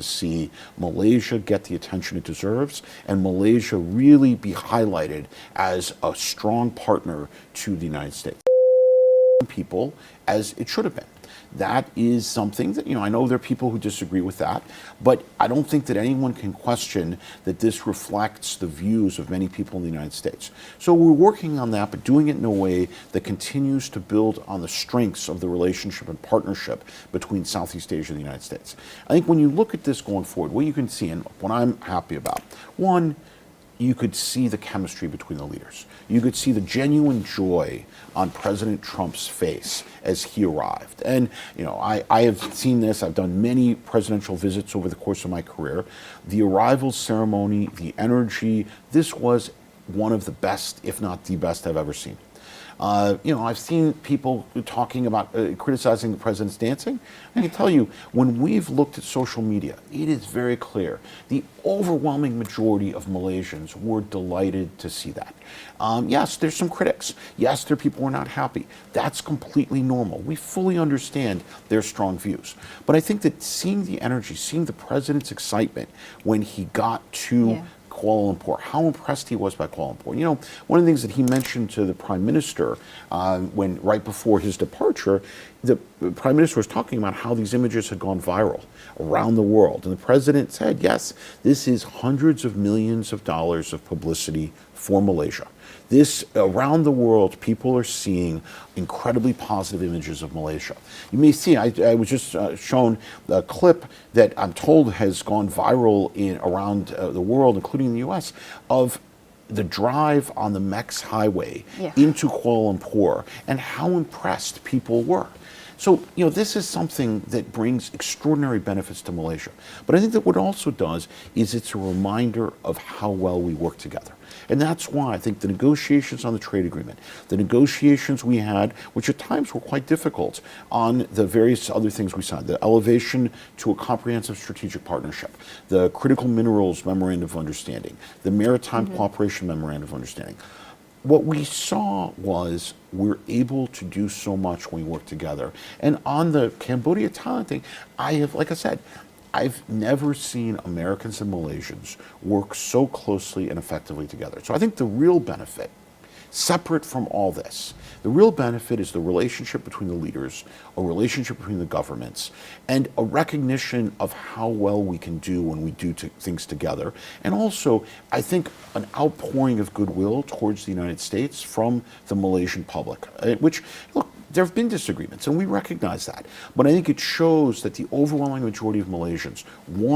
see Malaysia get the attention it deserves and Malaysia really be highlighted as a strong partner to the United States. People as it should have been. That is something that, I know there are people who disagree with that, but I don't think that anyone can question that this reflects the views of many people in the United States. So we're working on that, but doing it in a way that continues to build on the strengths of the relationship and partnership between Southeast Asia and the United States. I think when you look at this going forward, what you can see, and what I'm happy about, one, you could see the chemistry between the leaders. You could see the genuine joy on President Trump's face as he arrived. And, I have seen this. I've done many presidential visits over the course of my career. The arrival ceremony, the energy, this was one of the best, if not the best, I've ever seen. I've seen people talking about criticizing the president's dancing. I can tell you, when we've looked at social media, it is very clear. The overwhelming majority of Malaysians were delighted to see that. Yes, there's some critics. Yes, there are people who are not happy. That's completely normal. We fully understand their strong views. But I think that seeing the energy, seeing the president's excitement when he got to Kuala Lumpur, how impressed he was by Kuala Lumpur. One of the things that he mentioned to the Prime Minister right before his departure, the Prime Minister was talking about how these images had gone viral around the world. And the President said, yes, this is hundreds of millions of dollars of publicity for Malaysia. This, around the world, people are seeing incredibly positive images of Malaysia. You may see, I was just shown a clip that I'm told has gone viral around the world, including the US, of the drive on the MEX highway into Kuala Lumpur and how impressed people were. So, this is something that brings extraordinary benefits to Malaysia. But I think that what it also does is it's a reminder of how well we work together. And that's why I think the negotiations on the trade agreement, the negotiations we had, which at times were quite difficult on the various other things we signed, the elevation to a comprehensive strategic partnership, the critical minerals memorandum of understanding, the maritime cooperation memorandum of understanding. What we saw was we're able to do so much when we work together. And on the Cambodia-Thailand thing, like I said, I've never seen Americans and Malaysians work so closely and effectively together. So I think the real benefit, separate from all this, the real benefit is the relationship between the leaders, a relationship between the governments, and a recognition of how well we can do when we do things together. And also, I think, an outpouring of goodwill towards the United States from the Malaysian public, which, look, there have been disagreements, and we recognize that. But I think it shows that the overwhelming majority of Malaysians want